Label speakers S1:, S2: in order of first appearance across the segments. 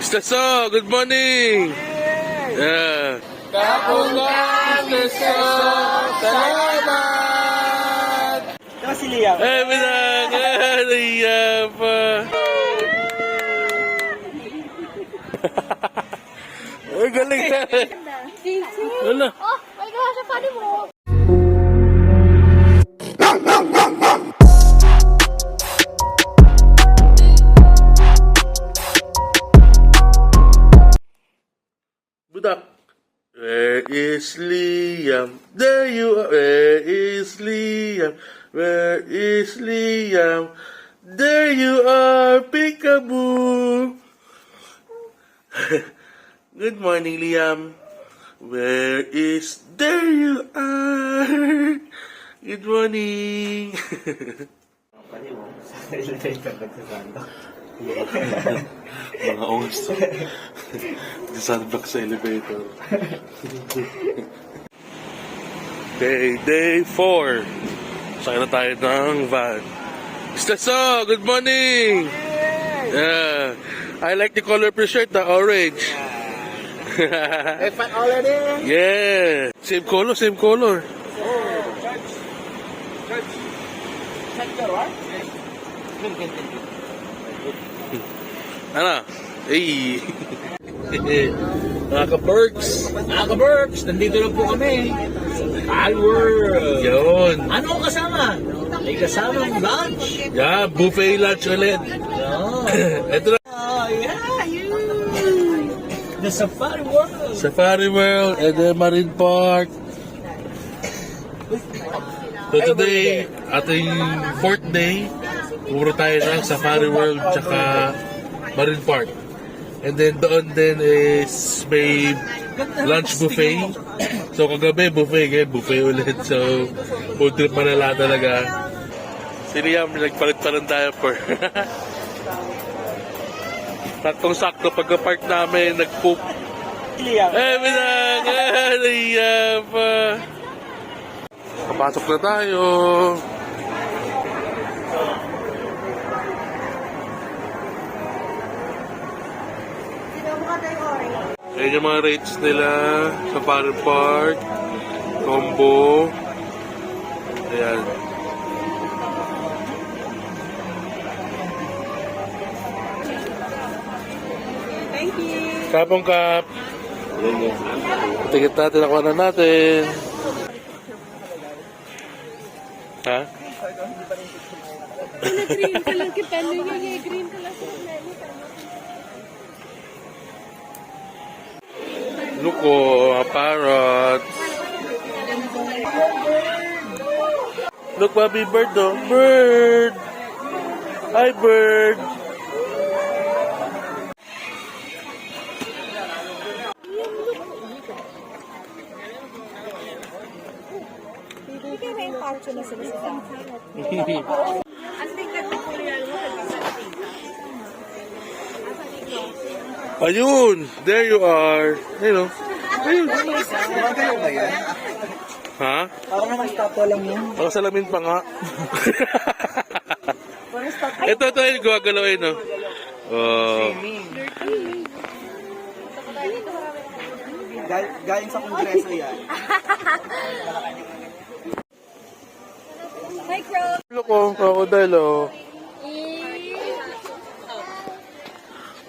S1: Mr. So, good morning! Yeah. Kapungan, Mr. So! Salamat!
S2: Ito si Liam.
S1: Eh, minang! Liam pa! Ay, galing na! Ano?
S3: Oh, may gawa siya pa mo.
S1: Budak! Where is Liam? There you are! Where is Liam? Where is Liam? There you are, peekaboo! Good morning, Liam. Where is... There you are! Good morning! Mga oras to. Sunblock sa elevator. Day 4. Sakay na tayo ng van. Mr. So, good morning! Yeah. I like the color of your shirt, the orange.
S2: Hey, fat already?
S1: Yeah. Same color, same color. Ano? Hey. Mga
S2: Berks, nandito na po kami. World.
S1: Yun.
S2: Ano ang kasama? May kasamang lunch.
S1: Yeah, buffet lunch ulit. Ito na.
S2: Oh, yeah, you. The Safari World.
S1: Safari World and then Marine Park. So today, ating 4th day, puro tayo ng Safari World tsaka Marine Park. And then doon din is may lunch buffet. So kagabi buffet, ngayon buffet ulit. So food trip manala talaga. Si Liam, nagpalit pa ng diaper. Saktong-sakto pagka-park namin, nag-poop.
S2: Liam.
S1: Eh, minang! Liam pa! Kapasok na tayo. Ayan yung mga rates nila sa Safari Park, combo. Ayan.
S3: Thank you.
S1: Kapong kap. Tingit natin, nakuha na natin. Ha?
S3: Green ka lang kita. Green ka lang.
S1: Look, oh, a parrot. Look, baby bird, oh. Bird! Hi, bird!
S3: Hindi na yung pouch na sila sa
S1: Ayun! There you are! Ayun, oh. Ayun.
S2: Gumagalaw ba yan?
S1: Ha?
S2: Parang naman statwa lang yun.
S1: Baka salamin pa nga. ito, yung gawagalawin, no? Oh.
S2: Galing sa kongreso yan.
S3: Micro.
S1: Look, oh, crocodile, oh.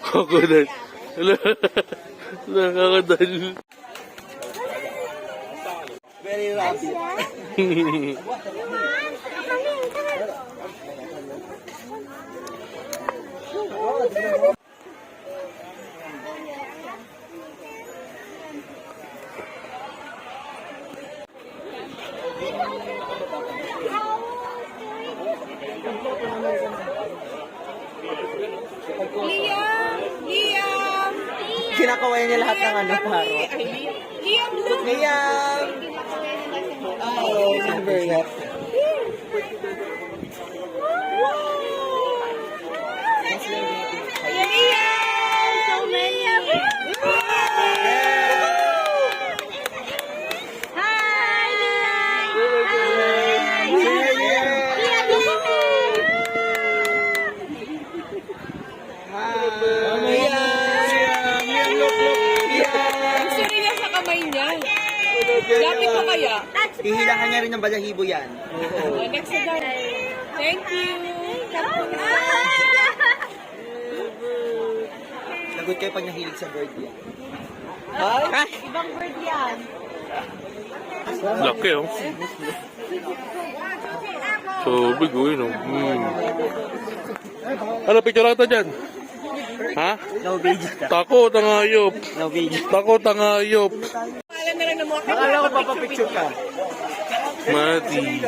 S1: Crocodile. Crocodile.
S2: Very rapid.
S3: Liam!
S2: Kinakaway niya lahat ng ano, paro.
S3: Liam, look!
S2: Liam! Oh, silver yet.
S3: Liam! So many of you! Hi, Liam! Liam, look!
S2: Liam!
S3: kaya?
S2: Hihilangan niya rin ng balahibo yan. Oo.
S3: Next na dyan. Thank you.
S2: Lagot kayo pag nahilig sa bird yan. Ay!
S3: Ibang bird yan.
S1: Laki, oh. So, big, oh, yun, oh. Ano, picture lang ito dyan? Ha?
S2: No video ka.
S1: Takot ang hayop.
S2: No video.
S1: Takot ang hayop.
S3: Alam na lang ng mga
S2: Akala ko papapicture ka.
S1: Mati.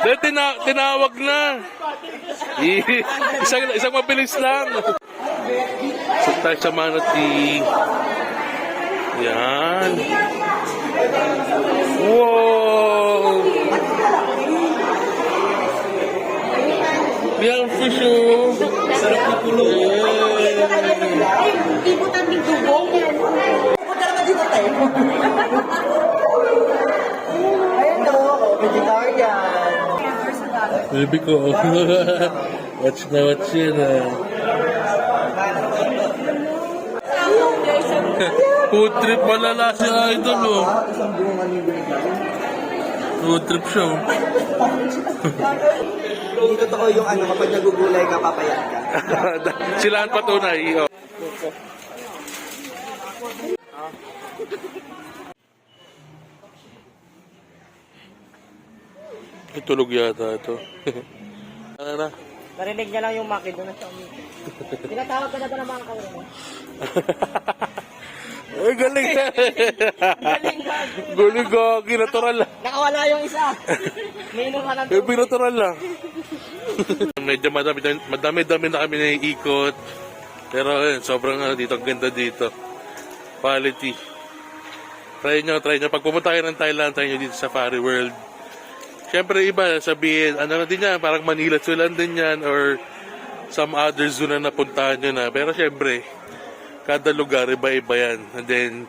S1: Dahil tinawag na. Isang mabilis lang. So, tayo sa Manatee. Yan. Wow! Yan, fish, oh.
S2: Sarap na pulo.
S3: ibutan ng dugong.
S2: Punta naman dito tayo. Ayun o, vegetarian.
S1: Baby ko. Watch na watch yun, Food trip malala si Idol, oh.
S2: Isang buong anibig.
S1: Food trip siya, oh.
S2: Hindi totoo yung ano, kapag nagugulay ka, papayat ka.
S1: Sila ang patunay, oh. Tulog yata ito. Ano na?
S2: Narinig niya lang yung maki doon sa umitin. Tinatawag ka na ba ng mga kauro mo?
S1: Ay, galing na. Galing ka, kinatural lang.
S2: Nakawala yung isa. Minum ka ng
S1: Eh, natural lang. Medyo madami na kami naiikot. Pero yun, sobrang dito, ang ganda dito. Quality. Try nyo. Pag pumunta kayo ng Thailand, try nyo dito sa Safari World. Siyempre iba, sabihin, ano na din yan, parang Manila Sulan din yan, or some other zoo na napuntahan nyo na. Pero siyempre, kada lugar, iba-iba yan. And then,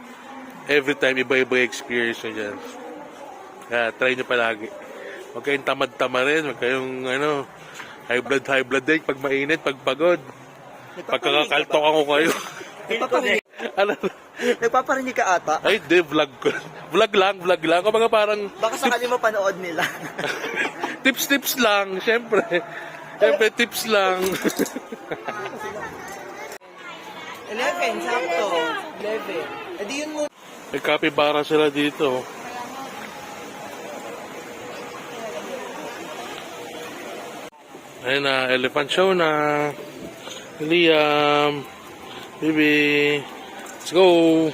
S1: every time, iba-iba yung experience nyo dyan. Kaya, try nyo palagi. Huwag kayong tamad-tama rin, huwag kayong, high blood din, pag mainit, pag pagod. Pagkakakaltok ako kayo. Ano?
S2: Nagpaparinig ka ata.
S1: Ay, di, vlog ko. Vlog lang. Kumbaga parang
S2: Baka sakali mo panood nila.
S1: tips lang, syempre. Tips lang.
S2: 11, sakto. 11. Edi yun mo.
S1: May capybara sila dito. Ayun na, elephant show na. Liam. Baby. Let's go.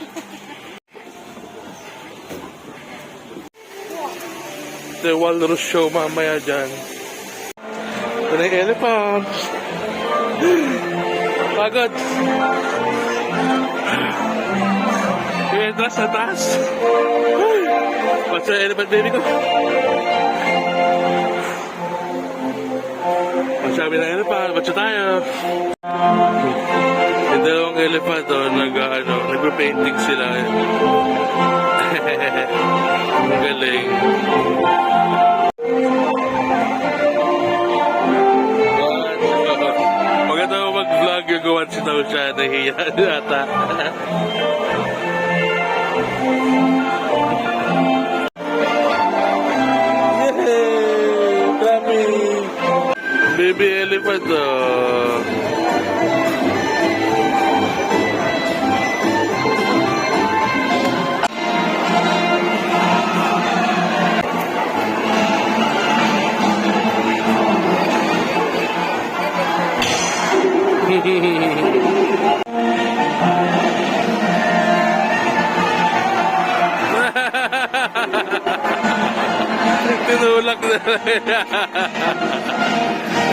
S1: The walrus show mamaya dyan. Ito na yung elephant. Pagod. Yung atras sa taas. What's the elephant baby ko? Masabi ng elephant. What's tayo? Yung dalawang elephant nagpa-painting sila. Ang galing. Maganda ko mag-vlog yung gawan si daw siya. Nahiya ata. Yay! Grabe! Baby elephant, oh. Tinulak na.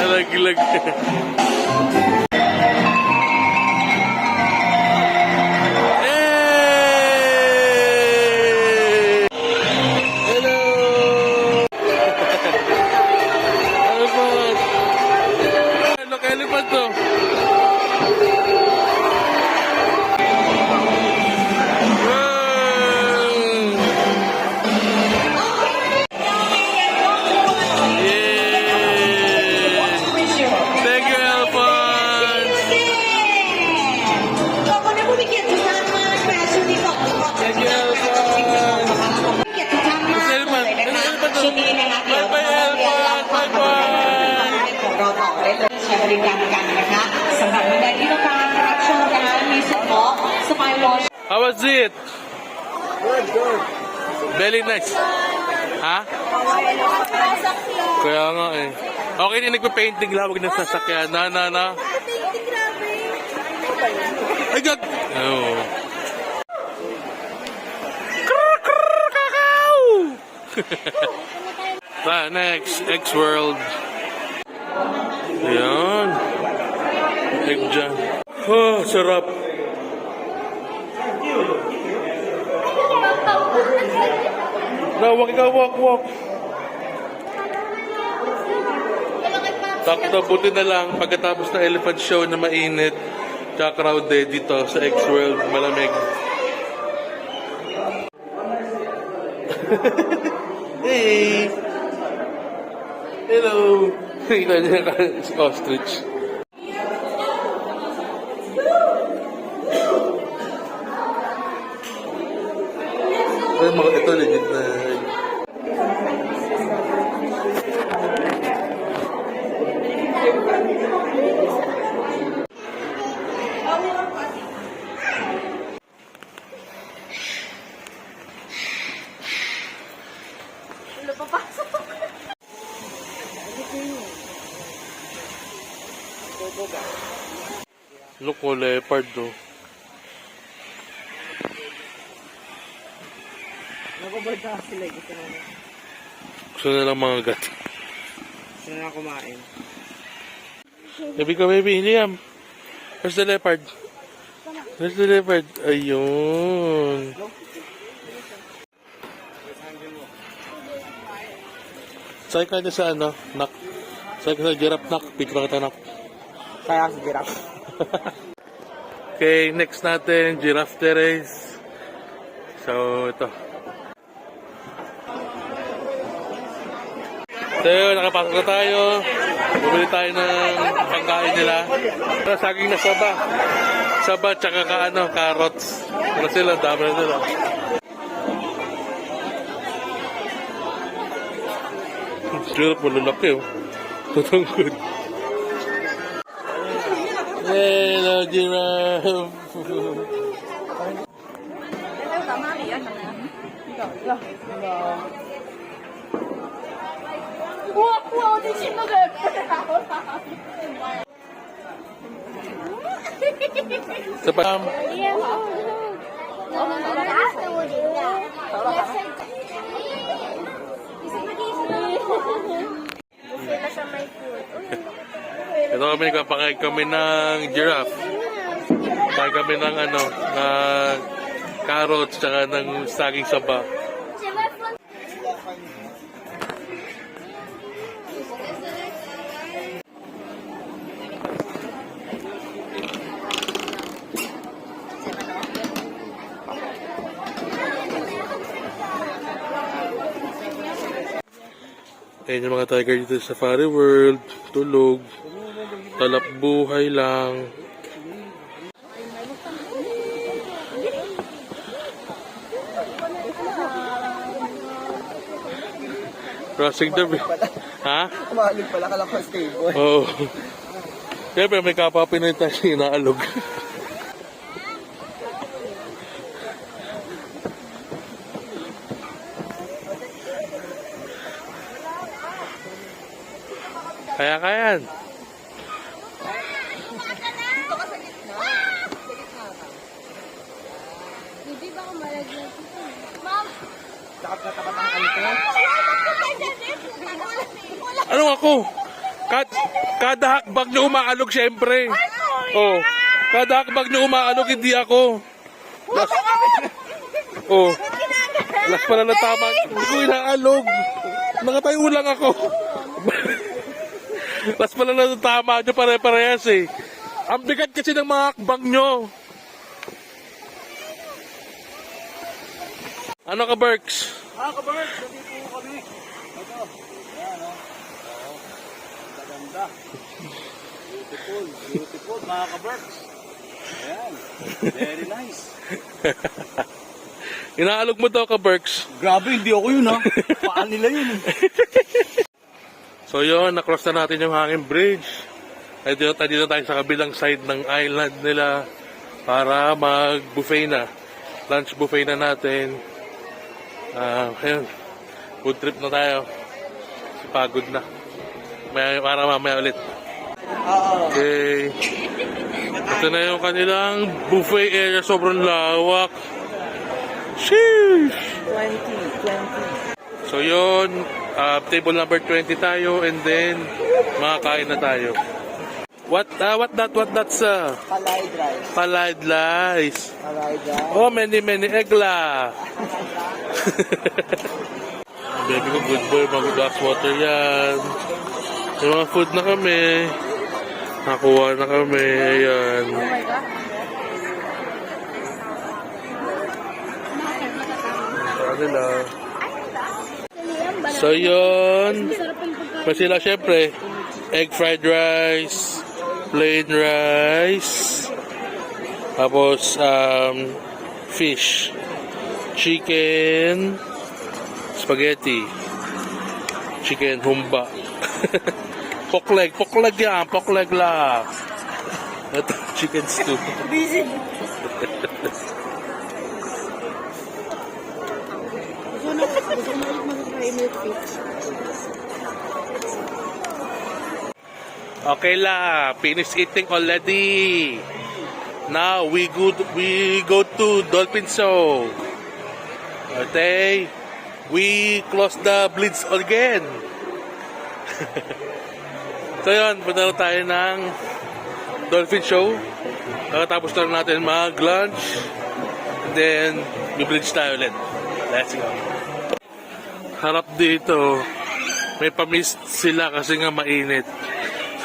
S1: Nalaglag. Hey! Hello! Elephant! Look, elephant to. Thank you, Alpha!
S4: บริการกันนะคะสำหรับวันนี้ต้องการรับชมการมีส่วนของสปายวอช
S1: How was it? Good. Very nice. Ha? Kaya nga eh. Okay din nagpa-painting lang, huwag na sasakyan. Na. Ay, God! Oh. Kakao! Next, X-World. Ayan. Egg dyan. Oh, sarap. Walk. Sakto, buti na lang pagkatapos ng elephant show na mainit tsaka crowded dito sa X-World, malamig. Hey! Hello! Ito niya si ostrich. Ay, mga ito legit na. Look, leopard do.
S2: Nagbabarda sila. Gusto na
S1: Gusto na lang mga gat.
S2: Gusto na kumain.
S1: Baby, Liam. Where's the leopard? Where's the leopard? Ayun. Sakay ka na sa ano? Nak. Sakay ka sa giraffe, nak. Picture kita, nak.
S2: Kaya si giraffe.
S1: Okay, next natin, giraffe terrace. So, ito. So, nakapasok na tayo. Bumili tayo ng pangkain nila. Saging na saba. Saba, tsaka carrots. Ano sila, dami na sila. Giraffe, malulaki oh. Tutungkod. Hello, giraffe. Sepam. Ito kami, nagpapakain kami ng giraffe. Pakain kami ng ng carrots, tsaka ng saging saba. Ayan yung mga tiger dito sa Safari World. Tulog. Talap buhay lang. Crossing the bridge. Ha?
S2: Kumalig pala ka lang sa stable.
S1: Oo. Siyempre may kapwa Pinoy tayo inaalog. Kaya yan.
S3: Hindi ba ako malagyan? Ma'am!
S2: Takap na tapat ang alito.
S1: Ano ako? Kada hakbag niyo umaalog siyempre. Oh. Kada hakbag niyo umaalog, hindi ako. Oh. Last pala na tama. Hindi ko inaalog. Nakatayo lang ako. Last pala na tama nyo, pare-parehas eh. Ang bigat kasi ng mga hakbang nyo. Ano ka, Berks?
S2: Ka-Berks, nandito kami. Ito. Ayan, o. Oo. Maganda. Beautiful, mga ka-Berks. Ayan. Very nice.
S1: Inaalog mo daw ka, Berks.
S2: Grabe, hindi ako yun, ha. Paan nila yun.
S1: So yun, na-cross na natin yung hanging bridge. Dito tayo sa kabilang side ng island nila para mag-buffet na. Lunch buffet na natin. Ayun. Food trip na tayo. Pagod na. Para mamaya ulit. Okay. Ito na yung kanilang buffet area. Sobrang lawak. Sheesh!
S2: 20.
S1: So yun, table number 20 tayo and then makakain na tayo. What that's
S2: Palay rice.
S1: palad rice.
S2: Palay rice.
S1: Oh, many egla. Baby ko, good boy, mag-glass water yan. Yung mga food na kami. Nakuha na kami, ayan.
S3: Oh my God.
S1: Sa kanila. So yun, may sila syempre, egg fried rice, plain rice, tapos fish, chicken, spaghetti, chicken humba, pork leg yan, pork leg lang. Ito, chicken stew.
S2: Busy.
S3: Gusto mo ulit mag-try milk tea.
S1: Okay la, finish eating already. Now we go to Dolphin Show. Okay, we close the blitz again. So yun, punta na tayo ng Dolphin Show. Tapos na natin mag-lunch. And then, bi-blitz tayo ulit. Let's go. Harap dito, may pamist sila kasi nga mainit.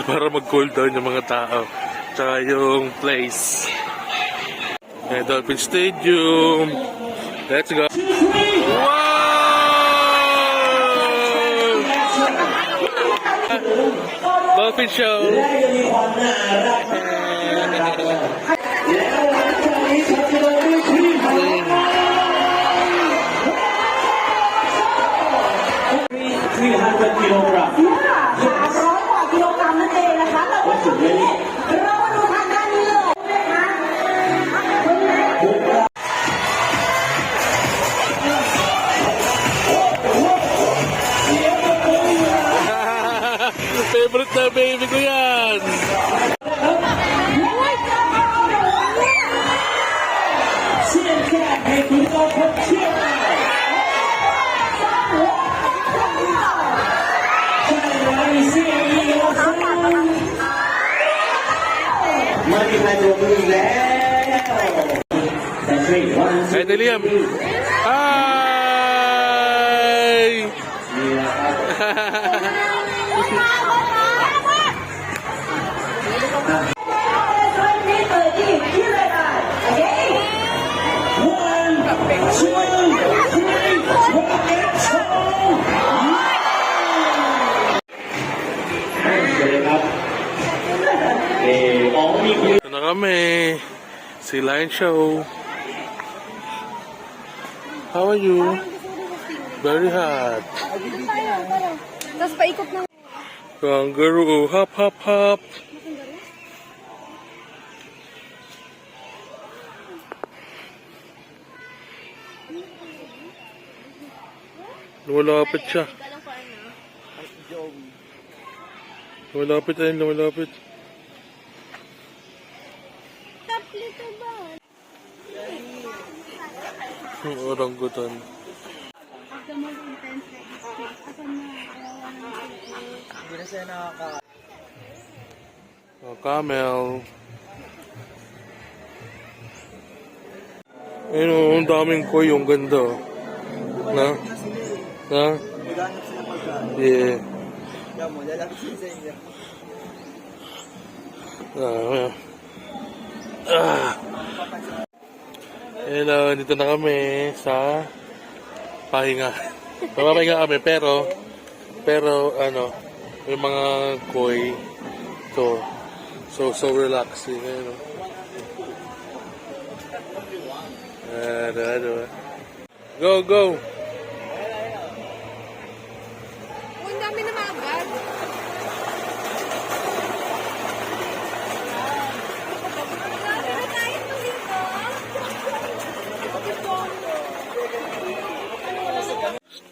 S1: So, para mag-cool down yung mga tao. Tsaka yung place. Okay, Dolphin Stadium. Let's go. Wow! Dolphin Show. Favorite na baby ko yan. Hey, Liam. Hi! Ito na kami. Si Lion Show. How are you? Very hot.
S3: Tapos paikot ng...
S1: Kangaroo. Hop, hop, hop. Lumalapit siya. Lumalapit ayun, lumalapit. Orangutan.
S2: Hindi na siya nakaka...
S1: Camel. Ayun o, ang daming koi, yung ganda. Na? Na?
S2: Maghanap sila pagkain.
S1: Yeah.
S2: Yan mo, lalapit sila sa inyo.
S1: Hello, dito na kami sa pahinga. Papapahinga kami, pero ano, yung mga koi, so relaxing, ano. Go, go!
S3: Ang dami na mga bag.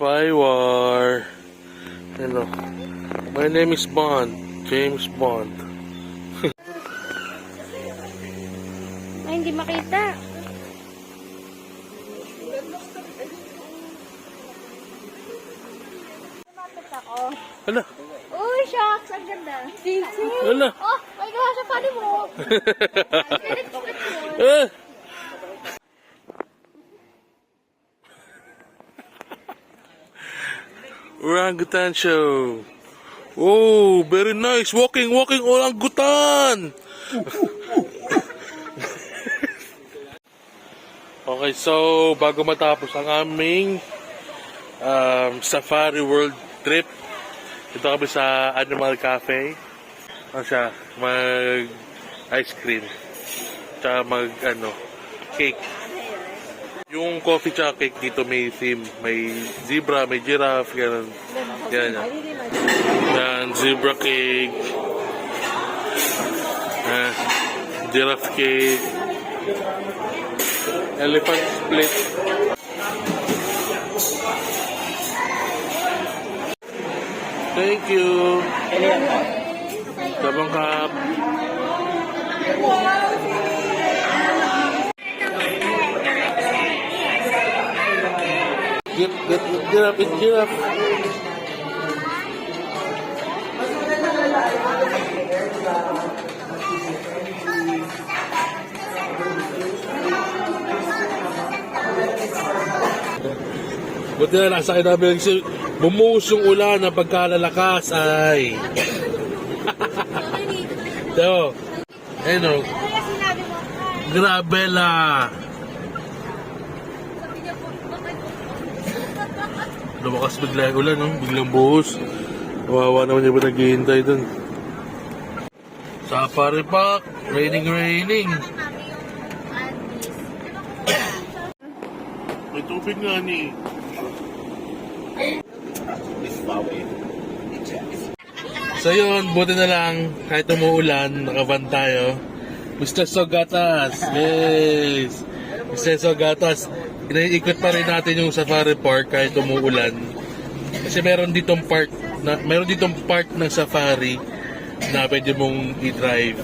S1: Spy War. Hello. My name is Bond. James Bond.
S3: Ay, hindi makita. Lumapit ako.
S1: Hala.
S3: Uy, shucks! Ang ganda. Sisi!
S1: Hala.
S3: Oh, my gosh, ang funny mo.
S1: Eh. Orangutan show. Oh, very nice. Walking orangutan. Okay, so bago matapos ang aming Safari World trip, ito kami sa Animal Cafe. Ano siya? Mag ice cream. Tsaka mag cake. Yung coffee tsaka cake dito may theme. May zebra, may giraffe, ganun. Ganun yan. Yan, zebra cake. Giraffe cake. Elephant split. Thank you. Sabang kap. Giraffe. Buti na nasa akin namin kasi bumuhos yung ulan na pagkalalakas ay. So, ayun o. Grabe la. Lumakas bigla yung ulan, no? Biglang buhos. Kawawa naman yung naghihintay dun. Safari Park, raining. May tubig nga ni. So yun, buti na lang, kahit umuulan, nakaban tayo. Mr. Sogatas! Yes! Mr. Sogatas, inaikot pa rin natin yung Safari Park kahit umuulan. Kasi meron ditong part ng safari na pwede mong i-drive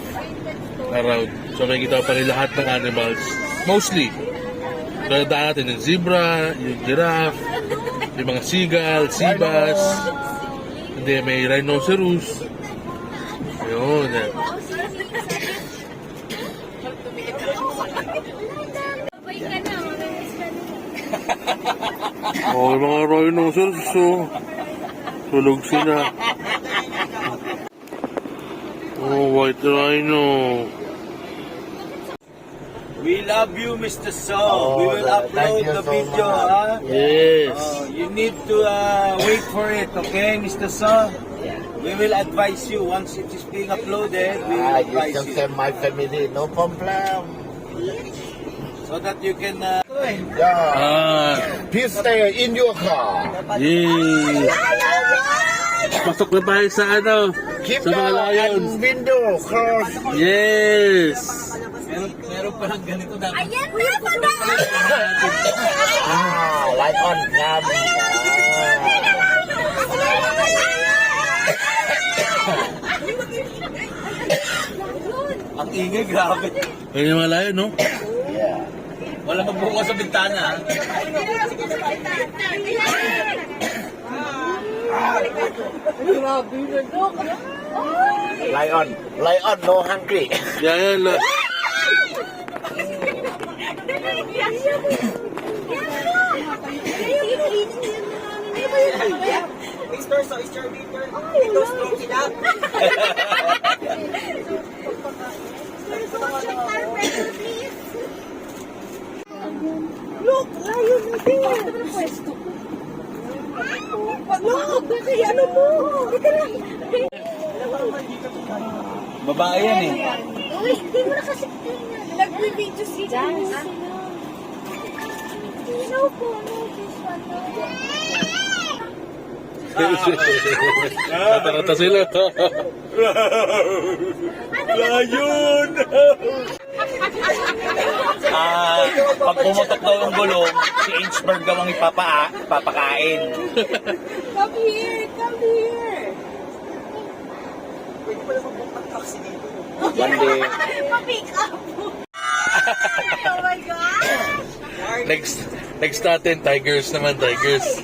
S1: around. So makikita pa rin lahat ng animals. Mostly. So daan natin yung zebra, yung giraffe, yung mga seagull, seabass, hindi may rhinoceros. Ayun. Oh, yung mga rhinoceros, so tulog sila. Oh, white rhino.
S5: We love you, Mr. So. We will upload the video, huh?
S1: Yes.
S5: You need to wait for it, okay, Mr. So? We will advise you once it is being uploaded. We will advise
S6: You
S5: you
S6: can send my family, no problem.
S5: so that you can.
S6: Yeah. Please stay in your car.
S1: Yes. Pasok na tayo sa
S6: Keep
S1: sa mga
S6: the
S1: lions.
S6: window closed.
S1: Yes.
S5: Meron pa lang ganito dapat.
S6: Light on.
S5: Ang ingay, grabe.
S1: Ayun yung mga lion, no?
S6: Yeah.
S5: Wala magbukas sa bintana.
S6: Lion, no hungry.
S1: Yan.
S5: Mr. So, is your winter? Ito strong sila.
S3: Look, lion na din. Look, kasi ano mo? Ika lang.
S5: Babae yan eh.
S3: Uy, hindi mo na kasi tingnan. Nag-video sila. No po, no, this one, no.
S1: Kata-kata sila.
S5: Layon! Pag pumutok daw yung gulong, si Inchberg daw ang ipapakain.
S3: Come here! Come here!
S5: One day.
S3: Pa-pick up! Oh my God!
S1: Next natin, Tigers naman, Tigers.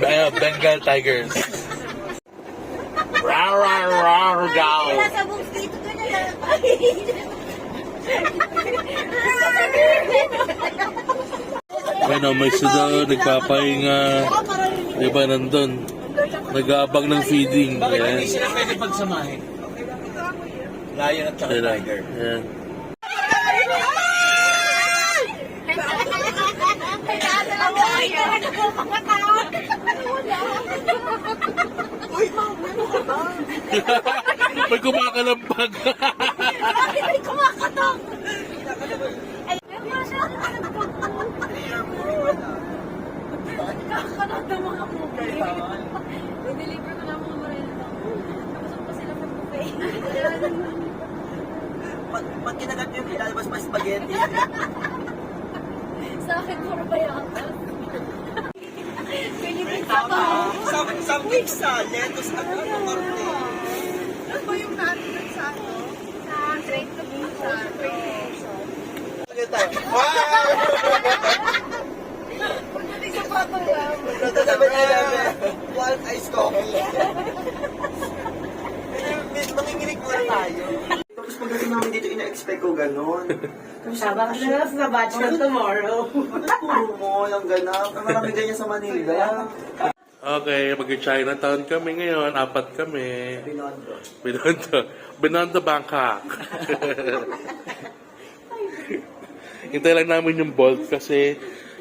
S1: Bengal Tigers. Rar, rar, rar, rar.
S3: Nasa books dito ka na lang.
S1: Bueno, may suda, nagpapahinga. Iba nandun. Nag-aabang ng feeding.
S5: Bakit
S1: Ayan.
S5: hindi sila pwede pagsamahin? Lion at saka
S1: Ayan.
S5: tiger.
S1: Ayan. May kumakalampag.
S3: Bakit may kumakatok? Ay, masya. Kakakalot ng mga buffet. I-deliver ko lang mga marina. Tapos pa sila ng buffet.
S2: Pag kinagat yung ilalabas pa spaghetti.
S3: Sa akin, puro bayakas. Pinipinsa pa.
S2: Sa pizza, lettuce at karne.
S3: Ano ba yung natin sa ano? Sa straight to pizza. Pagdating sa patong lang.
S2: Wild ice coffee. Manginginig muna tayo. Tapos pagdating namin dito, ina-expect ko gano'n. Sabang na sa batch na tomorrow. Puro mo, yung gano'n. Marami ganyan sa Manila.
S1: Okay, mag-Chinatown kami ngayon. 4 kami.
S2: Binondo.
S1: Binondo, Bangkok. Hintay lang namin yung Bolt kasi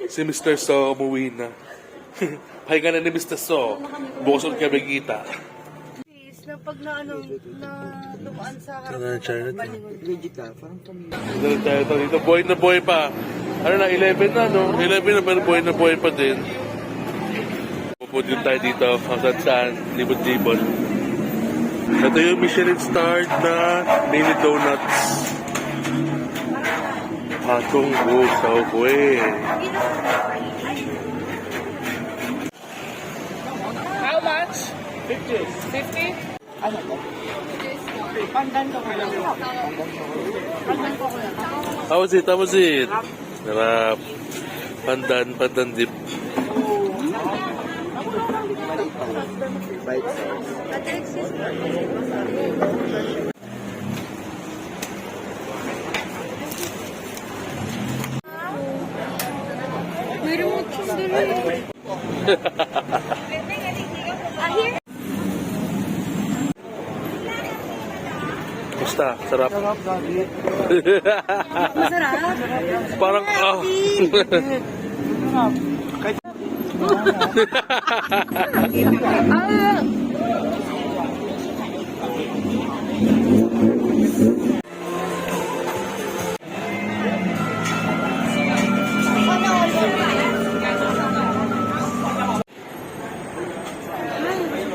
S1: si Mr. So umuwi na. Pahinga na ni Mr. So. Bukod kami kita.
S3: Na pag na ano, na dumaan sa
S1: Ito na, Chinatown.
S2: Legit ka, parang tumingin.
S1: Dito tayo dito. Boy na boy pa. Ano na, 11 na, no? 11 na, pero boy pa din. Pupunta din tayo dito kung saan, libot-libot. Ito yung Michelin starred na mini donuts. Patong busaw ko eh.
S3: How much? 50? Ano po? Pandan ko lang. Pandan ko lang.
S1: How was it? Sarap. Pandan dip.
S3: Meron mo tsundere.
S1: Basta, sarap.
S3: Masarap.
S1: Parang,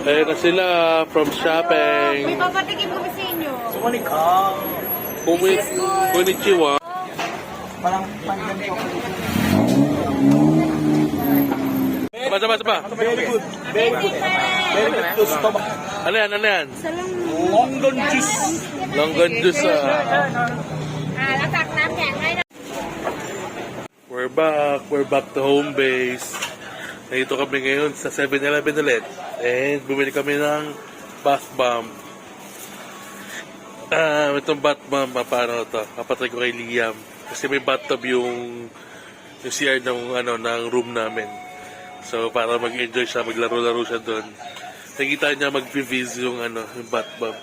S1: Ayun na sila from shopping.
S3: May papatikim kami sa inyo.
S5: Sumanik ka.
S1: Konnichiwa.
S2: Parang pandan ko.
S1: Basta.
S5: Very good. Very good. Very good to stomach.
S1: Ano yan?
S5: London juice.
S1: Longgan juice ah.
S3: Latak natin.
S1: We're back to home base. Nandito kami ngayon sa 7-Eleven ulit. And bumili kami ng bath bomb. Itong bath bomb, paano to? Kapatid ko kay Liam. Kasi may bathtub yung CR ng room namin. So para mag-enjoy siya, maglaro-laro siya doon. Nakita niya mag-viz yung bath bomb.